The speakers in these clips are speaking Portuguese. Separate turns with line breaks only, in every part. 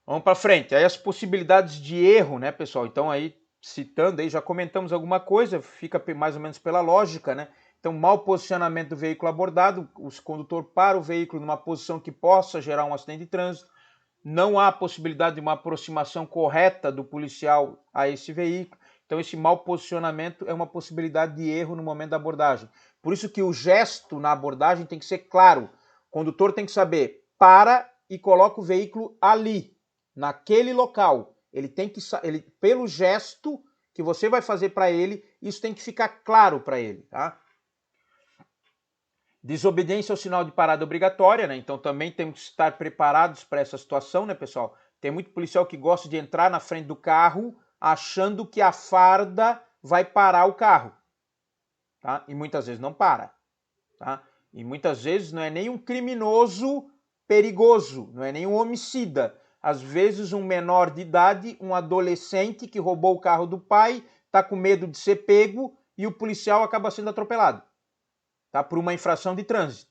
Vamos para frente. Aí as possibilidades de erro, né, pessoal? Então aí, citando aí, já comentamos alguma coisa, fica mais ou menos pela lógica, né? Então, mau posicionamento do veículo abordado, o condutor para o veículo numa posição que possa gerar um acidente de trânsito, não há possibilidade de uma aproximação correta do policial a esse veículo. Então, esse mau posicionamento é uma possibilidade de erro no momento da abordagem. Por isso que o gesto na abordagem tem que ser claro. O condutor tem que saber, para e coloca o veículo ali, naquele local. Ele tem que, pelo gesto que você vai fazer para ele, isso tem que ficar claro para ele, tá? Desobediência ao sinal de parada obrigatória, né? Então também temos que estar preparados para essa situação, né, pessoal? Tem muito policial que gosta de entrar na frente do carro achando que a farda vai parar o carro, tá? E muitas vezes não para, tá? E muitas vezes não é nem um criminoso perigoso, não é nem um homicida. Às vezes um menor de idade, um adolescente que roubou o carro do pai, tá com medo de ser pego e o policial acaba sendo atropelado, tá? Por uma infração de trânsito,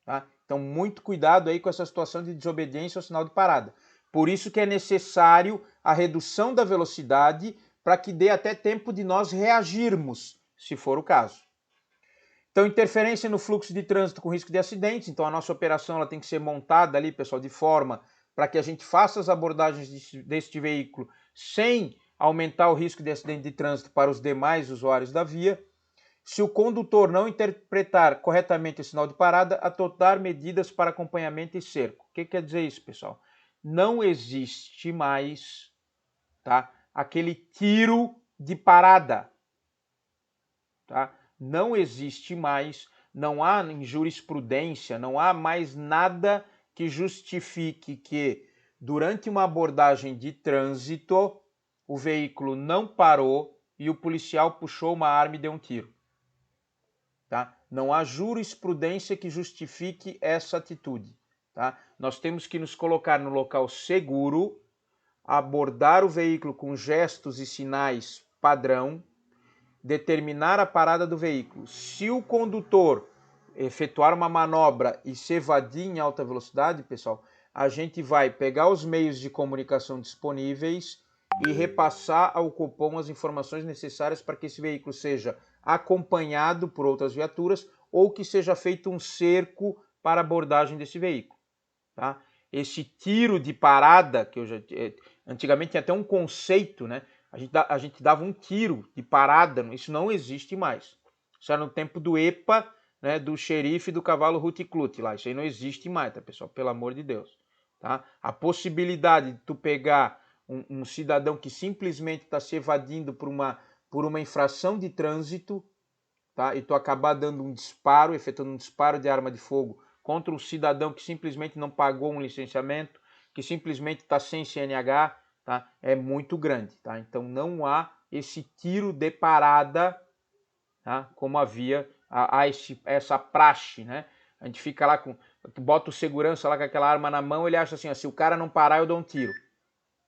tá? Então, muito cuidado aí com essa situação de desobediência ao sinal de parada. Por isso que é necessário a redução da velocidade para que dê até tempo de nós reagirmos, se for o caso. Então, interferência no fluxo de trânsito com risco de acidentes. Então, a nossa operação ela tem que ser montada ali, pessoal, de forma para que a gente faça as abordagens deste veículo sem aumentar o risco de acidente de trânsito para os demais usuários da via. Se o condutor não interpretar corretamente o sinal de parada, adotar medidas para acompanhamento e cerco. O que quer dizer isso, pessoal? Não existe mais, tá, aquele tiro de parada, tá? Não existe mais, não há em jurisprudência, não há mais nada que justifique que durante uma abordagem de trânsito o veículo não parou e o policial puxou uma arma e deu um tiro. Tá? Não há jurisprudência que justifique essa atitude. Tá? Nós temos que nos colocar no local seguro, abordar o veículo com gestos e sinais padrão, determinar a parada do veículo. Se o condutor efetuar uma manobra e se evadir em alta velocidade, pessoal, a gente vai pegar os meios de comunicação disponíveis e repassar ao Copom as informações necessárias para que esse veículo seja acompanhado por outras viaturas ou que seja feito um cerco para abordagem desse veículo, tá? Esse tiro de parada, que eu já antigamente tinha até um conceito, né? A gente dava um tiro de parada, isso não existe mais. Isso era no tempo do EPA, né, do xerife do cavalo Ruticlute lá. Isso aí não existe mais, tá, pessoal? Pelo amor de Deus. Tá? A possibilidade de tu pegar um cidadão que simplesmente está se evadindo por uma infração de trânsito, tá? E tu acabar dando um disparo, efetuando um disparo de arma de fogo contra um cidadão que simplesmente não pagou um licenciamento, que simplesmente está sem CNH, tá? É muito grande, tá? Então não há esse tiro de parada, tá? Como havia essa praxe, né? A gente fica lá tu bota o segurança lá com aquela arma na mão, ele acha assim, ó, se o cara não parar eu dou um tiro,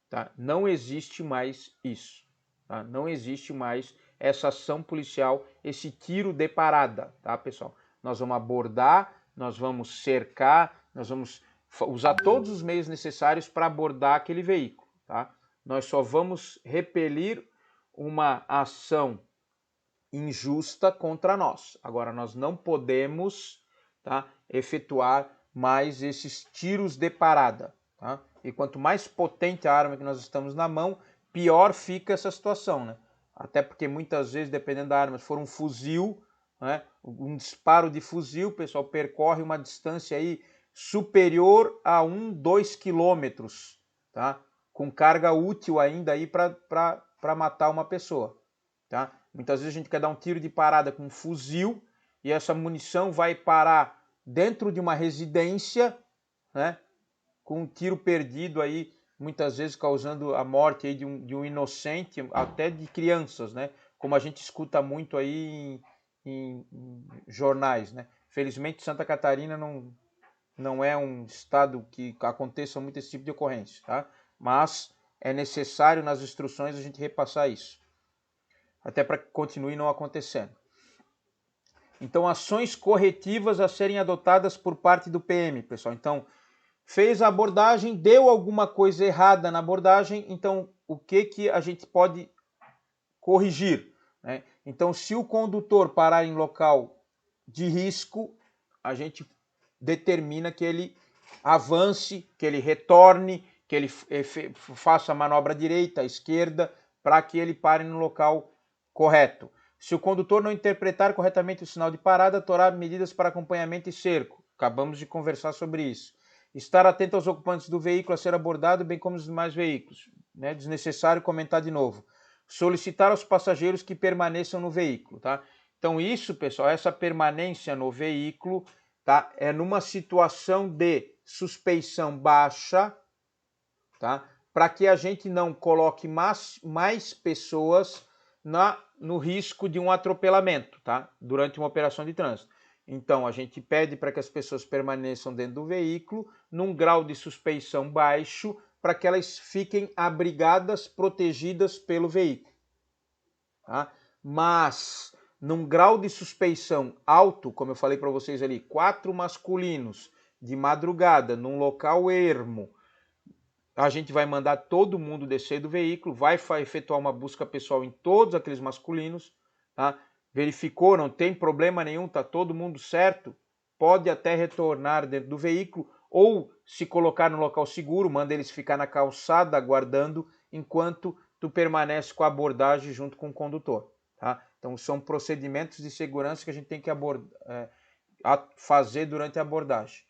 tá? Não existe mais isso, tá? Não existe mais essa ação policial, esse tiro de parada, tá, pessoal? Nós vamos abordar, nós vamos cercar, nós vamos usar todos os meios necessários para abordar aquele veículo, tá? Nós só vamos repelir uma ação injusta contra nós. Agora, nós não podemos, tá, efetuar mais esses tiros de parada, tá? E quanto mais potente a arma que nós estamos na mão, pior fica essa situação, né? Até porque muitas vezes, dependendo da arma, se for um fuzil, né, um disparo de fuzil, o pessoal percorre uma distância aí superior a 2 quilômetros, tá? Com carga útil ainda aí para matar uma pessoa, tá? Muitas vezes a gente quer dar um tiro de parada com um fuzil e essa munição vai parar dentro de uma residência, né, com um tiro perdido aí, muitas vezes causando a morte aí de um inocente, até de crianças, né? Como a gente escuta muito aí em jornais, né? Felizmente Santa Catarina não é um estado que aconteça muito esse tipo de ocorrência, tá? Mas é necessário nas instruções a gente repassar isso, até para que continue não acontecendo. Então, ações corretivas a serem adotadas por parte do PM, pessoal. Então, fez a abordagem, deu alguma coisa errada na abordagem, então o que a gente pode corrigir, né? Então, se o condutor parar em local de risco, a gente determina que ele avance, que ele retorne, que ele faça a manobra direita, esquerda, para que ele pare no local correto. Se o condutor não interpretar corretamente o sinal de parada, tomar medidas para acompanhamento e cerco. Acabamos de conversar sobre isso. Estar atento aos ocupantes do veículo a ser abordado, bem como os demais veículos. Né? Desnecessário comentar de novo. Solicitar aos passageiros que permaneçam no veículo. Tá? Então isso, pessoal, essa permanência no veículo, tá? É numa situação de suspeição baixa, tá? Para que a gente não coloque mais pessoas no risco de um atropelamento, tá? Durante uma operação de trânsito. Então, a gente pede para que as pessoas permaneçam dentro do veículo num grau de suspeição baixo para que elas fiquem abrigadas, protegidas pelo veículo. Tá? Mas, num grau de suspeição alto, como eu falei para vocês ali, 4 masculinos de madrugada, num local ermo, a gente vai mandar todo mundo descer do veículo, vai efetuar uma busca pessoal em todos aqueles masculinos, tá? Verificou, não tem problema nenhum, tá todo mundo certo, pode até retornar dentro do veículo ou se colocar no local seguro, manda eles ficar na calçada aguardando enquanto tu permanece com a abordagem junto com o condutor, tá? Então são procedimentos de segurança que a gente tem que fazer durante a abordagem.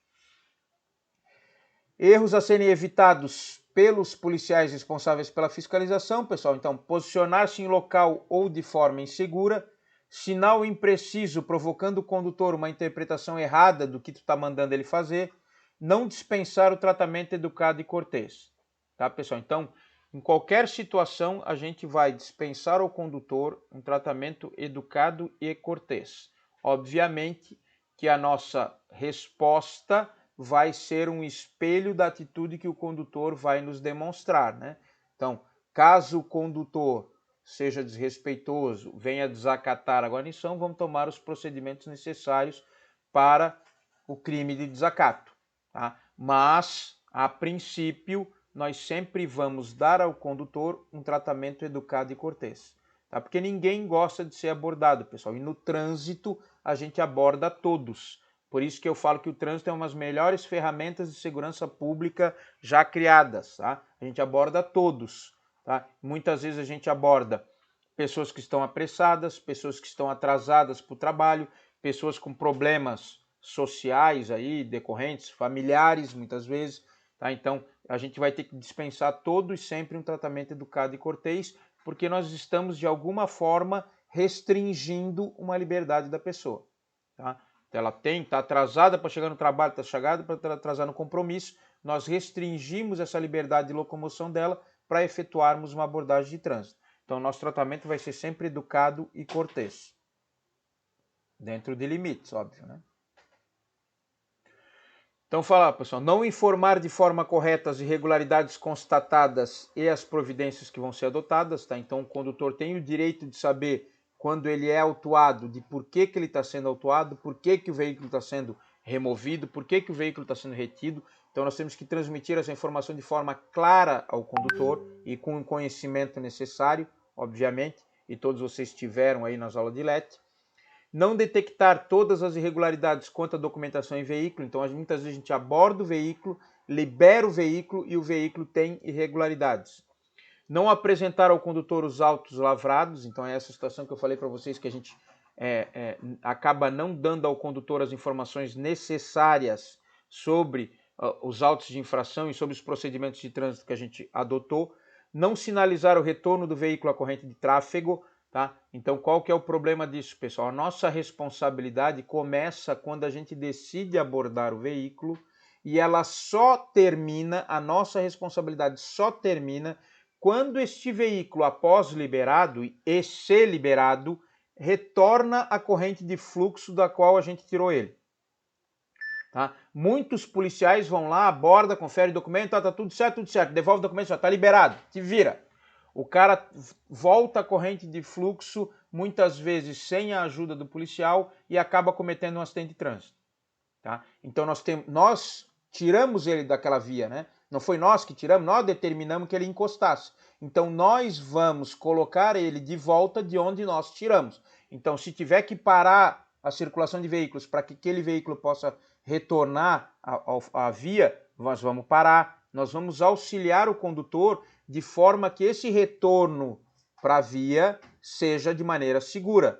Erros a serem evitados pelos policiais responsáveis pela fiscalização, pessoal. Então, posicionar-se em local ou de forma insegura, sinal impreciso provocando o condutor uma interpretação errada do que tu está mandando ele fazer, não dispensar o tratamento educado e cortês. Tá, pessoal? Então, em qualquer situação, a gente vai dispensar ao condutor um tratamento educado e cortês. Obviamente que a nossa resposta vai ser um espelho da atitude que o condutor vai nos demonstrar, né? Então, caso o condutor seja desrespeitoso, venha desacatar a guarnição, vamos tomar os procedimentos necessários para o crime de desacato, tá? Mas, a princípio, nós sempre vamos dar ao condutor um tratamento educado e cortês, tá? Porque ninguém gosta de ser abordado, pessoal, e no trânsito a gente aborda todos. Por isso que eu falo que o trânsito é uma das melhores ferramentas de segurança pública já criadas, tá? A gente aborda todos, tá? Muitas vezes a gente aborda pessoas que estão apressadas, pessoas que estão atrasadas para o trabalho, pessoas com problemas sociais aí, decorrentes, familiares, muitas vezes, tá? Então, a gente vai ter que dispensar todo e sempre um tratamento educado e cortês, porque nós estamos, de alguma forma, restringindo uma liberdade da pessoa, tá? Ela está atrasada para chegar no trabalho, está chegada para atrasar no compromisso, nós restringimos essa liberdade de locomoção dela para efetuarmos uma abordagem de trânsito. Então, nosso tratamento vai ser sempre educado e cortês. Dentro de limites, óbvio, né? Então, fala, pessoal, não informar de forma correta as irregularidades constatadas e as providências que vão ser adotadas, tá? Então, o condutor tem o direito de saber quando ele é autuado, de por que ele está sendo autuado, por que o veículo está sendo removido, por que o veículo está sendo retido. Então nós temos que transmitir essa informação de forma clara ao condutor e com o conhecimento necessário, obviamente, e todos vocês tiveram aí nas aulas de LET. Não detectar todas as irregularidades quanto à documentação em veículo, então muitas vezes a gente aborda o veículo, libera o veículo e o veículo tem irregularidades. Não apresentar ao condutor os autos lavrados, então é essa situação que eu falei para vocês que a gente acaba não dando ao condutor as informações necessárias sobre os autos de infração e sobre os procedimentos de trânsito que a gente adotou. Não sinalizar o retorno do veículo à corrente de tráfego, tá? Então qual que é o problema disso, pessoal? A nossa responsabilidade começa quando a gente decide abordar o veículo e ela só termina, a nossa responsabilidade só termina quando este veículo, após liberado e ser liberado, retorna à corrente de fluxo da qual a gente tirou ele. Tá? Muitos policiais vão lá, aborda, confere o documento, tá tudo certo, devolve o documento, já está liberado, te vira. O cara volta à corrente de fluxo, muitas vezes sem a ajuda do policial, e acaba cometendo um acidente de trânsito. Tá? Então nós tiramos ele daquela via, né? Não foi nós que tiramos, nós determinamos que ele encostasse. Então nós vamos colocar ele de volta de onde nós tiramos. Então se tiver que parar a circulação de veículos para que aquele veículo possa retornar à via, nós vamos parar, nós vamos auxiliar o condutor de forma que esse retorno para a via seja de maneira segura.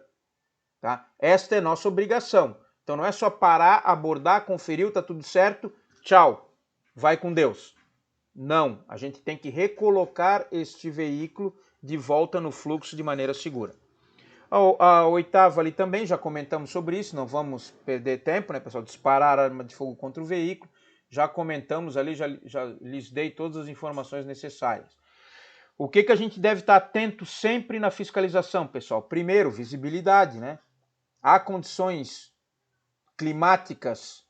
Tá? Esta é nossa obrigação. Então não é só parar, abordar, conferiu, tá tudo certo, tchau, vai com Deus. Não, a gente tem que recolocar este veículo de volta no fluxo de maneira segura. A oitava ali também, já comentamos sobre isso, não vamos perder tempo, né, pessoal? Disparar arma de fogo contra o veículo, já comentamos ali, já lhes dei todas as informações necessárias. O que a gente deve estar atento sempre na fiscalização, pessoal? Primeiro, visibilidade, né? Há condições climáticas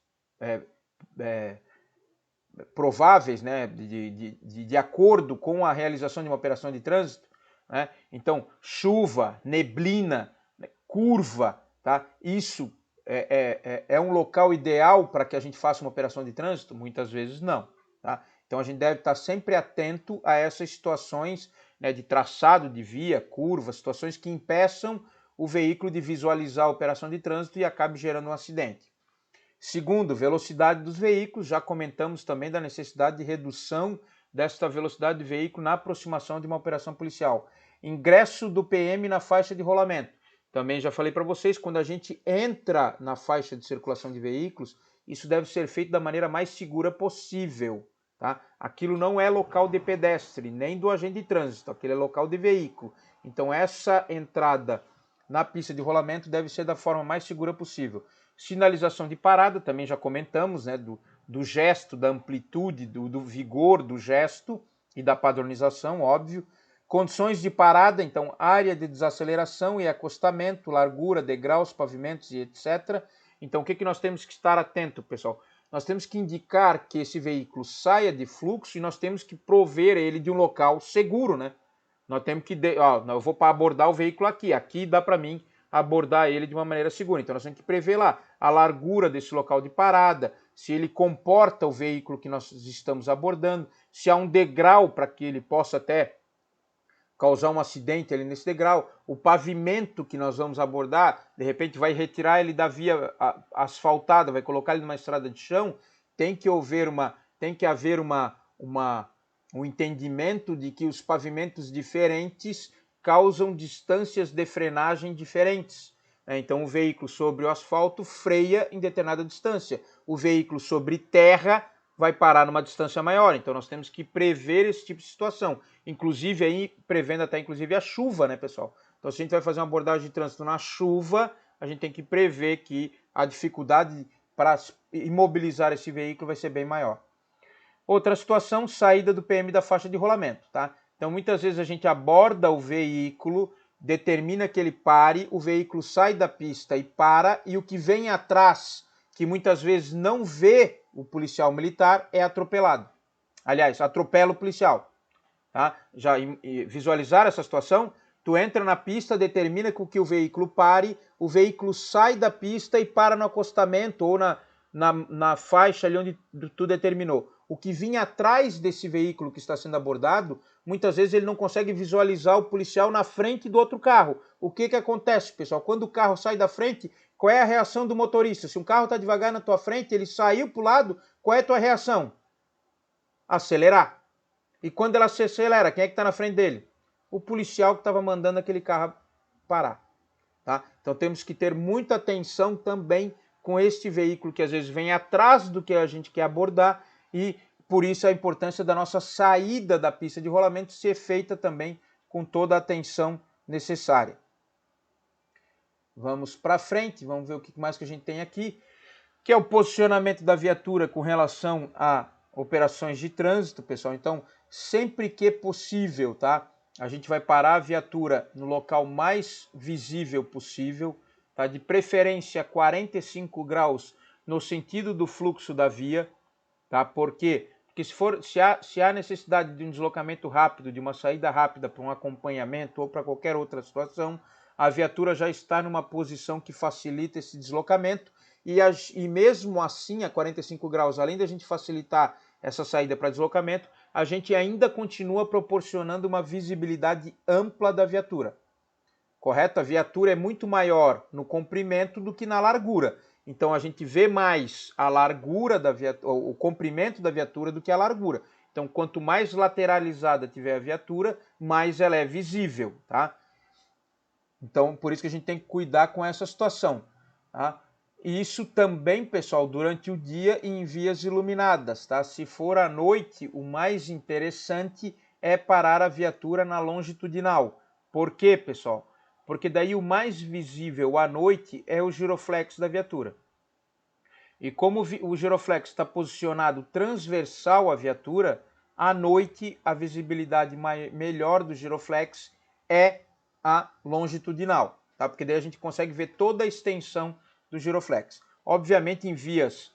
prováveis, né, de acordo com a realização de uma operação de trânsito, né? Então, chuva, neblina, curva, tá? Isso é um local ideal para que a gente faça uma operação de trânsito? Muitas vezes não, tá? Então a gente deve estar sempre atento a essas situações, né, de traçado de via, curva, situações que impeçam o veículo de visualizar a operação de trânsito e acabe gerando um acidente. Segundo, velocidade dos veículos, já comentamos também da necessidade de redução desta velocidade de veículo na aproximação de uma operação policial. Ingresso do PM na faixa de rolamento. Também já falei para vocês, quando a gente entra na faixa de circulação de veículos, isso deve ser feito da maneira mais segura possível. Tá? Aquilo não é local de pedestre, nem do agente de trânsito, aquele é local de veículo. Então essa entrada na pista de rolamento deve ser da forma mais segura possível. Sinalização de parada, também já comentamos, né, do gesto, da amplitude, do vigor do gesto e da padronização, óbvio. Condições de parada, então área de desaceleração e acostamento, largura, degraus, pavimentos e etc. Então o que nós temos que estar atento, pessoal? Nós temos que indicar que esse veículo saia de fluxo e nós temos que prover ele de um local seguro, né? Nós temos que, eu vou para abordar o veículo aqui dá para mim abordar ele de uma maneira segura. Então nós temos que prever lá a largura desse local de parada, se ele comporta o veículo que nós estamos abordando, se há um degrau para que ele possa até causar um acidente ali nesse degrau, o pavimento que nós vamos abordar, de repente vai retirar ele da via asfaltada, vai colocar ele numa estrada de chão, tem que haver um entendimento de que os pavimentos diferentes causam distâncias de frenagem diferentes. Então o veículo sobre o asfalto freia em determinada distância, o veículo sobre terra vai parar numa distância maior. Então nós temos que prever esse tipo de situação, inclusive aí prevendo até inclusive a chuva, né, pessoal? Então se a gente vai fazer uma abordagem de trânsito na chuva, a gente tem que prever que a dificuldade para imobilizar esse veículo vai ser bem maior. Outra situação, saída do PM da faixa de rolamento, tá? Então muitas vezes a gente aborda o veículo, determina que ele pare, o veículo sai da pista e para, e o que vem atrás, que muitas vezes não vê o policial militar, é atropelado. Aliás, atropela o policial. Tá? Já visualizar essa situação? Tu entra na pista, determina que o veículo pare, o veículo sai da pista e para no acostamento ou na faixa ali onde tu determinou. O que vinha atrás desse veículo que está sendo abordado, muitas vezes ele não consegue visualizar o policial na frente do outro carro. O que acontece, pessoal? Quando o carro sai da frente, qual é a reação do motorista? Se um carro está devagar na tua frente, ele saiu para o lado, qual é a tua reação? Acelerar. E quando ela se acelera, quem é que está na frente dele? O policial que estava mandando aquele carro parar. Tá? Então temos que ter muita atenção também com este veículo que às vezes vem atrás do que a gente quer abordar, e por isso a importância da nossa saída da pista de rolamento ser feita também com toda a atenção necessária. Vamos para frente, vamos ver o que mais que a gente tem aqui, que é o posicionamento da viatura com relação a operações de trânsito, pessoal. Então, sempre que possível, tá? A gente vai parar a viatura no local mais visível possível, tá? De preferência 45 graus no sentido do fluxo da via, tá? Por quê? Porque se há necessidade de um deslocamento rápido, de uma saída rápida para um acompanhamento ou para qualquer outra situação, a viatura já está numa posição que facilita esse deslocamento, e mesmo assim, a 45 graus, além da gente facilitar essa saída para deslocamento, a gente ainda continua proporcionando uma visibilidade ampla da viatura. Correto? A viatura é muito maior no comprimento do que na largura. Então a gente vê mais a largura da viatura, o comprimento da viatura do que a largura. Então quanto mais lateralizada tiver a viatura, mais ela é visível, tá? Então por isso que a gente tem que cuidar com essa situação, tá? Isso também, pessoal, durante o dia e em vias iluminadas, tá? Se for à noite, o mais interessante é parar a viatura na longitudinal. Por quê, pessoal? Porque daí o mais visível à noite é o giroflexo da viatura. E como o giroflexo está posicionado transversal à viatura, à noite a visibilidade melhor do giroflex é a longitudinal, tá? Porque daí a gente consegue ver toda a extensão do giroflex. Obviamente em vias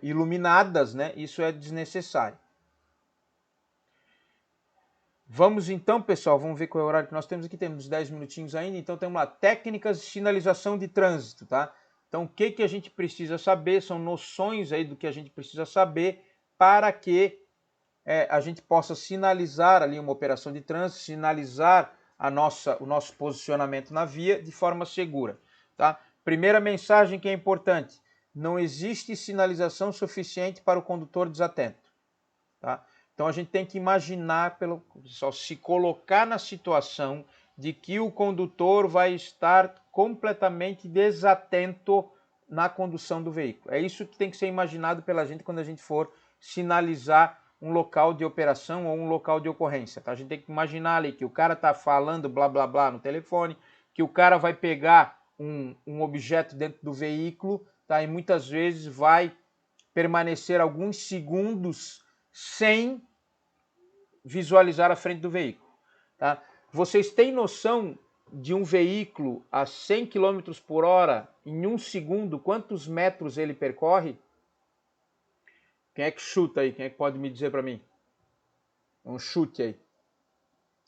iluminadas, né, isso é desnecessário. Vamos então, pessoal, vamos ver qual é o horário que nós temos aqui. Temos 10 minutinhos ainda, então temos lá técnicas de sinalização de trânsito, tá? Então o que a gente precisa saber, são noções aí do que a gente precisa saber para que a gente possa sinalizar ali uma operação de trânsito, sinalizar o nosso posicionamento na via de forma segura, tá? Primeira mensagem que é importante, não existe sinalização suficiente para o condutor desatento, tá? Então a gente tem que imaginar, pessoal, se colocar na situação de que o condutor vai estar completamente desatento na condução do veículo. É isso que tem que ser imaginado pela gente quando a gente for sinalizar um local de operação ou um local de ocorrência, tá? A gente tem que imaginar ali que o cara está falando blá blá blá no telefone, que o cara vai pegar um objeto dentro do veículo, tá? E muitas vezes vai permanecer alguns segundos sem visualizar a frente do veículo, tá? Vocês têm noção de um veículo a 100 km por hora, em 1 segundo, quantos metros ele percorre? Quem é que chuta aí? Quem é que pode me dizer para mim? Um chute aí.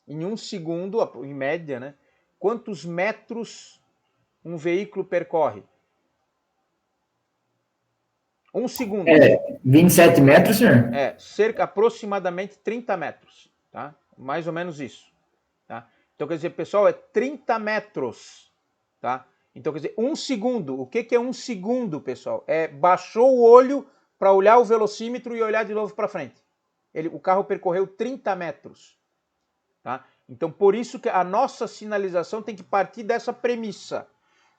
Em 1 segundo, em média, né? Quantos metros um veículo percorre? 1 segundo.
27 metros, senhor?
Aproximadamente 30 metros, tá? Mais ou menos isso, tá? Então, quer dizer, pessoal, é 30 metros, tá? Então, quer dizer, 1 segundo. O que é 1 segundo, pessoal? Baixou o olho para olhar o velocímetro e olhar de novo para frente. O carro percorreu 30 metros, tá? Então, por isso que a nossa sinalização tem que partir dessa premissa.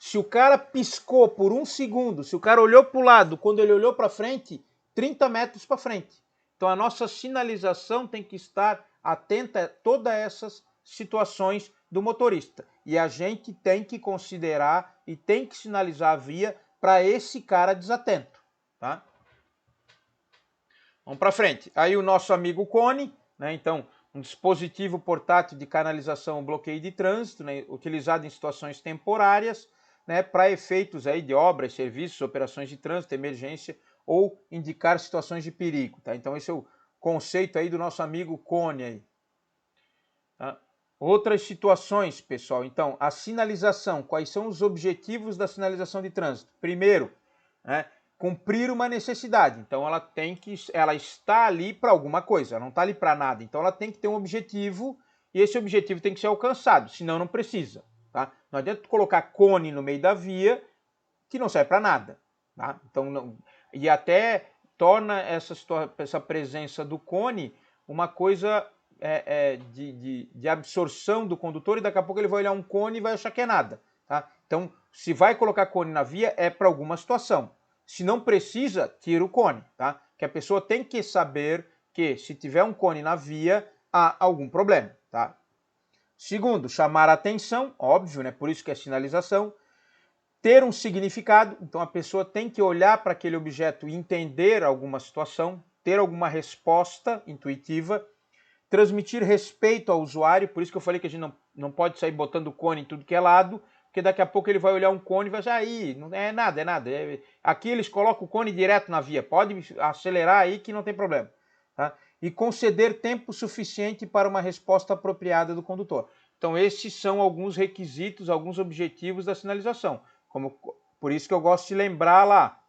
Se o cara piscou por 1 segundo, se o cara olhou para o lado, quando ele olhou para frente, 30 metros para frente. Então a nossa sinalização tem que estar atenta a todas essas situações do motorista. E a gente tem que considerar e tem que sinalizar a via para esse cara desatento, tá? Vamos para frente. Aí o nosso amigo Cone, né? Então, um dispositivo portátil de canalização bloqueio de trânsito, né? Utilizado em situações temporárias, né, para efeitos aí de obras, serviços, operações de trânsito, emergência ou indicar situações de perigo, tá? Então esse é o conceito aí do nosso amigo Cone aí, tá? Outras situações, pessoal. Então, a sinalização, quais são os objetivos da sinalização de trânsito? Primeiro, né, cumprir uma necessidade. Então ela está ali para alguma coisa, ela não está ali para nada. Então ela tem que ter um objetivo e esse objetivo tem que ser alcançado, senão não precisa. Tá? Não adianta colocar cone no meio da via que não serve para nada. Tá? Então, e até torna essa presença do cone uma coisa de absorção do condutor e daqui a pouco ele vai olhar um cone e vai achar que é nada. Tá? Então, se vai colocar cone na via é para alguma situação. Se não precisa, tira o cone. Tá? Que a pessoa tem que saber que se tiver um cone na via, há algum problema. Tá? Segundo, chamar a atenção, óbvio, né? Por isso que é sinalização. Ter um significado, então a pessoa tem que olhar para aquele objeto e entender alguma situação, ter alguma resposta intuitiva, transmitir respeito ao usuário, por isso que eu falei que a gente não pode sair botando cone em tudo que é lado, porque daqui a pouco ele vai olhar um cone e vai dizer, aí, não é nada, é nada. Aqui eles colocam o cone direto na via, pode acelerar aí que não tem problema. Tá? E conceder tempo suficiente para uma resposta apropriada do condutor. Então esses são alguns requisitos, alguns objetivos da sinalização, como Por isso que eu gosto de lembrar lá.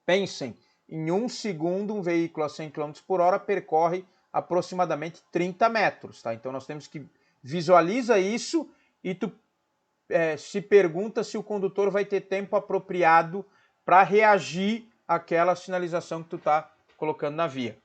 Pensem, em 1 segundo um veículo a 100 km por hora percorre aproximadamente 30 metros, tá? Então nós temos que visualiza isso e tu se pergunta se o condutor vai ter tempo apropriado para reagir àquela sinalização que tu está colocando na via.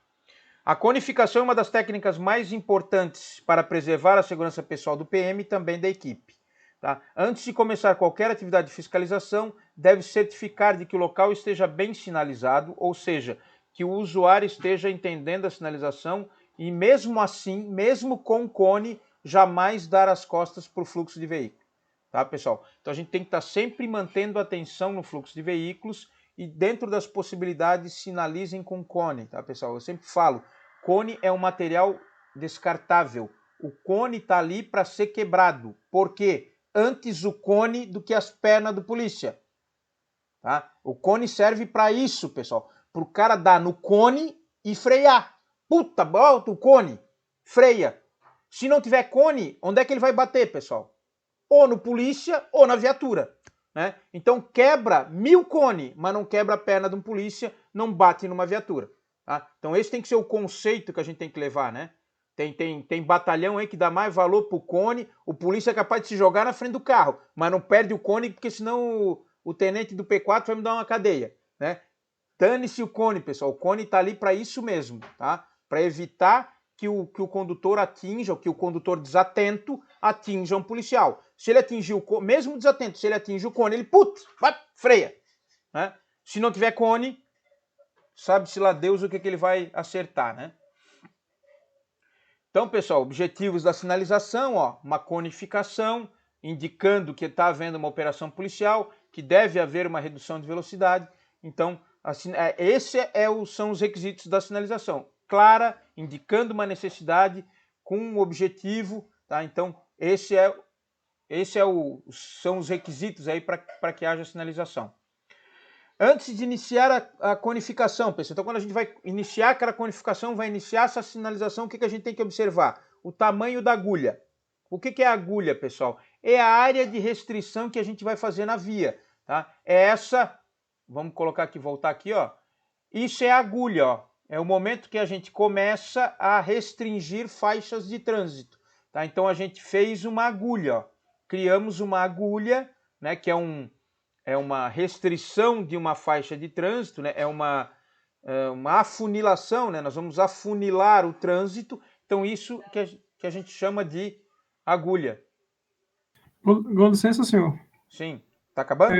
A conificação é uma das técnicas mais importantes para preservar a segurança pessoal do PM e também da equipe. Tá? Antes de começar qualquer atividade de fiscalização, deve certificar de que o local esteja bem sinalizado, ou seja, que o usuário esteja entendendo a sinalização e mesmo assim, mesmo com cone, jamais dar as costas para o fluxo de veículo. Tá, pessoal? Então a gente tem que estar sempre mantendo atenção no fluxo de veículos e dentro das possibilidades sinalizem com cone, tá, pessoal? Eu sempre falo, cone é um material descartável. O cone está ali para ser quebrado. Por quê? Antes o cone do que as pernas do polícia. Tá? O cone serve para isso, pessoal. Para o cara dar no cone e frear. Puta, bota o cone, freia. Se não tiver cone, onde é que ele vai bater, pessoal? Ou no polícia ou na viatura. Né? Então quebra 1000 cone, mas não quebra a perna de um polícia, não bate numa viatura. Tá? Então esse tem que ser o conceito que a gente tem que levar, né? Tem batalhão aí que dá mais valor pro cone, o polícia é capaz de se jogar na frente do carro, mas não perde o cone porque senão o tenente do P4 vai me dar uma cadeia, né? Dane-se o cone, pessoal, o cone tá ali para isso mesmo, tá? Para evitar que o condutor atinja, ou que o condutor desatento atinja um policial. Se ele atingir o cone, mesmo desatento, se ele atinge o cone, ele, vai, freia. Né? Se não tiver cone, sabe-se lá Deus o que ele vai acertar, né? Então, pessoal, objetivos da sinalização, ó, uma conificação, indicando que está havendo uma operação policial, que deve haver uma redução de velocidade. Então, assim, são os requisitos da sinalização. Clara, indicando uma necessidade com um objetivo, tá? Então, são os requisitos aí para que haja sinalização. Antes de iniciar a conificação, pessoal, então quando a gente vai iniciar aquela conificação, vai iniciar essa sinalização, o que a gente tem que observar? O tamanho da agulha. O que é a agulha, pessoal? É a área de restrição que a gente vai fazer na via, tá? É essa, vamos colocar aqui, voltar aqui, ó. Isso é a agulha, ó. É o momento que a gente começa a restringir faixas de trânsito, tá? Então a gente fez uma agulha, ó. Criamos uma agulha, né, que é uma restrição de uma faixa de trânsito, né? É uma afunilação, né? Nós vamos afunilar o trânsito, então isso que a gente chama de agulha.
Com licença, senhor.
Sim, tá acabando?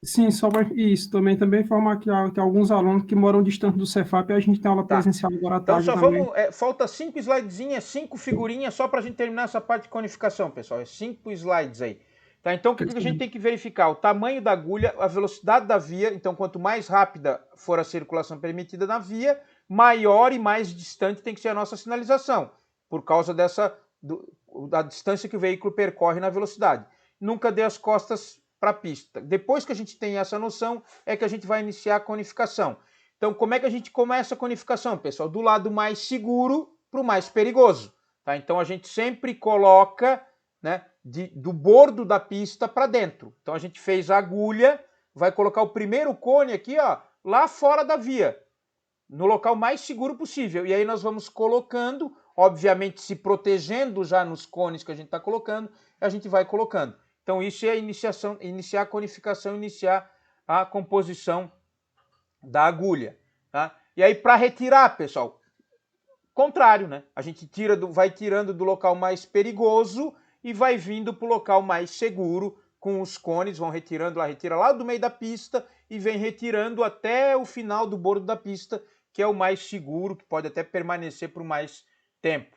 Sim, só para isso. Também informar que tem alguns alunos que moram distante do Cefap e a gente tem aula presencial agora à tarde.
Então só
também.
vamos. Falta 5 slidezinhas, 5 figurinhas só para a gente terminar essa parte de conificação, pessoal. 5 slides aí. Tá, então o que a gente tem que verificar? O tamanho da agulha, a velocidade da via. Então, quanto mais rápida for a circulação permitida na via, maior e mais distante tem que ser a nossa sinalização, por causa da distância que o veículo percorre na velocidade. Nunca dê as costas para a pista. Depois que a gente tem essa noção, é que a gente vai iniciar a conificação. Então, como é que a gente começa a conificação, pessoal? Do lado mais seguro para o mais perigoso. Tá? Então, a gente sempre coloca, né, do bordo da pista para dentro. Então, a gente fez a agulha, vai colocar o primeiro cone aqui, ó, lá fora da via, no local mais seguro possível. E aí nós vamos colocando, obviamente se protegendo já nos cones que a gente está colocando, a gente vai colocando. Então, isso é iniciar a conificação, iniciar a composição da agulha. Tá? E aí, para retirar, pessoal, contrário, né? A gente vai tirando do local mais perigoso e vai vindo para o local mais seguro, com os cones, vão retirando retira lá do meio da pista e vem retirando até o final do bordo da pista, que é o mais seguro, que pode até permanecer por mais tempo.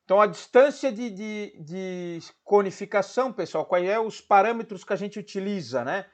Então, a distância de conificação, pessoal, quais são os parâmetros que a gente utiliza, né?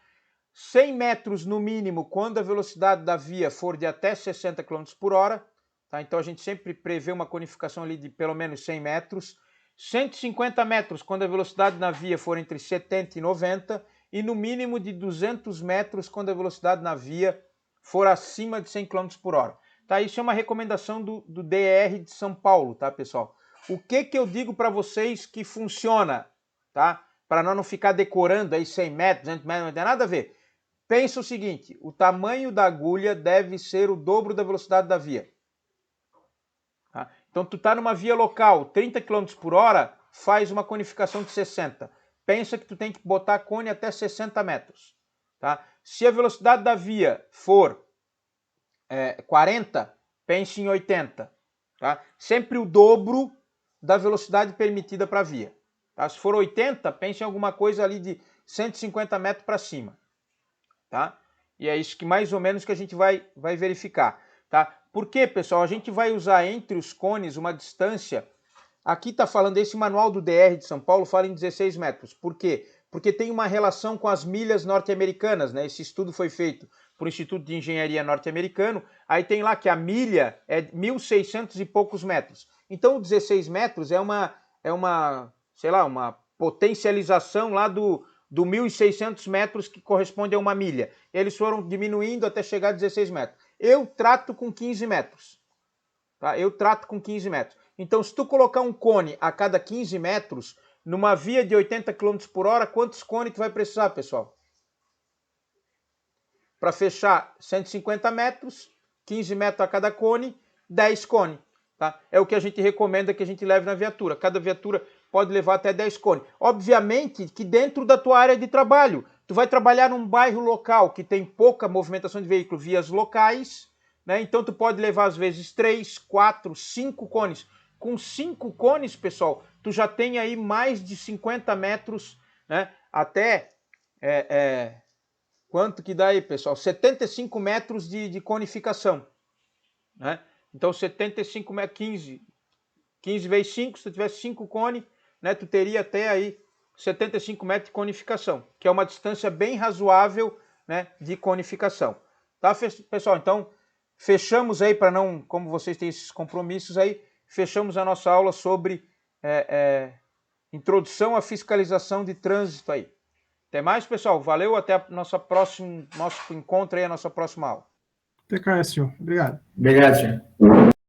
100 metros no mínimo quando a velocidade da via for de até 60 km por hora. Tá? Então, a gente sempre prevê uma conificação ali de pelo menos 100 metros. 150 metros quando a velocidade na via for entre 70 e 90. E no mínimo de 200 metros quando a velocidade na via for acima de 100 km por hora. Tá? Isso é uma recomendação do DR de São Paulo, tá, pessoal? O que eu digo para vocês que funciona, tá? para nós não ficar decorando aí 100 metros, 200 metros, não tem nada a ver. Pensa o seguinte, o tamanho da agulha deve ser o dobro da velocidade da via. Tá? Então, tu tá numa via local, 30 km por hora, faz uma conificação de 60. Pensa que tu tem que botar cone até 60 metros. Tá? Se a velocidade da via for 40, pense em 80. Tá? Sempre o dobro da velocidade permitida para a via. Tá? Se for 80, pense em alguma coisa ali de 150 metros para cima. Tá? E é isso que mais ou menos que a gente vai verificar. Tá? Por quê, pessoal? A gente vai usar entre os cones uma distância. Aqui está falando, esse manual do DR de São Paulo fala em 16 metros. Por quê? Porque tem uma relação com as milhas norte-americanas, né? Esse estudo foi feito por Instituto de Engenharia norte-americano. Aí tem lá que a milha é 1.600 e poucos metros. Então, 16 metros é uma, sei lá, uma potencialização lá do 1.600 metros que corresponde a uma milha. Eles foram diminuindo até chegar a 16 metros. Eu trato com 15 metros. Tá? Eu trato com 15 metros. Então, se tu colocar um cone a cada 15 metros, numa via de 80 km por hora, quantos cones tu vai precisar, pessoal? Para fechar 150 metros, 15 metros a cada cone, 10 cones. Tá? É o que a gente recomenda que a gente leve na viatura. Cada viatura pode levar até 10 cones. Obviamente que dentro da tua área de trabalho, tu vai trabalhar num bairro local que tem pouca movimentação de veículo, vias locais, né? Então tu pode levar às vezes 3, 4, 5 cones. Com 5 cones, pessoal, tu já tem aí mais de 50 metros, né? Até, quanto que dá aí, pessoal? 75 metros de conificação, né? Então 75 metros, 15 vezes 5, se tu tivesse 5 cones, né, tu teria até aí 75 metros de conificação, que é uma distância bem razoável, né, de conificação. Tá, pessoal? Então, fechamos aí, para não, como vocês têm esses compromissos aí, fechamos a nossa aula sobre introdução à fiscalização de trânsito aí. Até mais, pessoal. Valeu, até nosso encontro aí, a nossa próxima aula.
TKS, senhor. Obrigado.
Obrigado, senhor.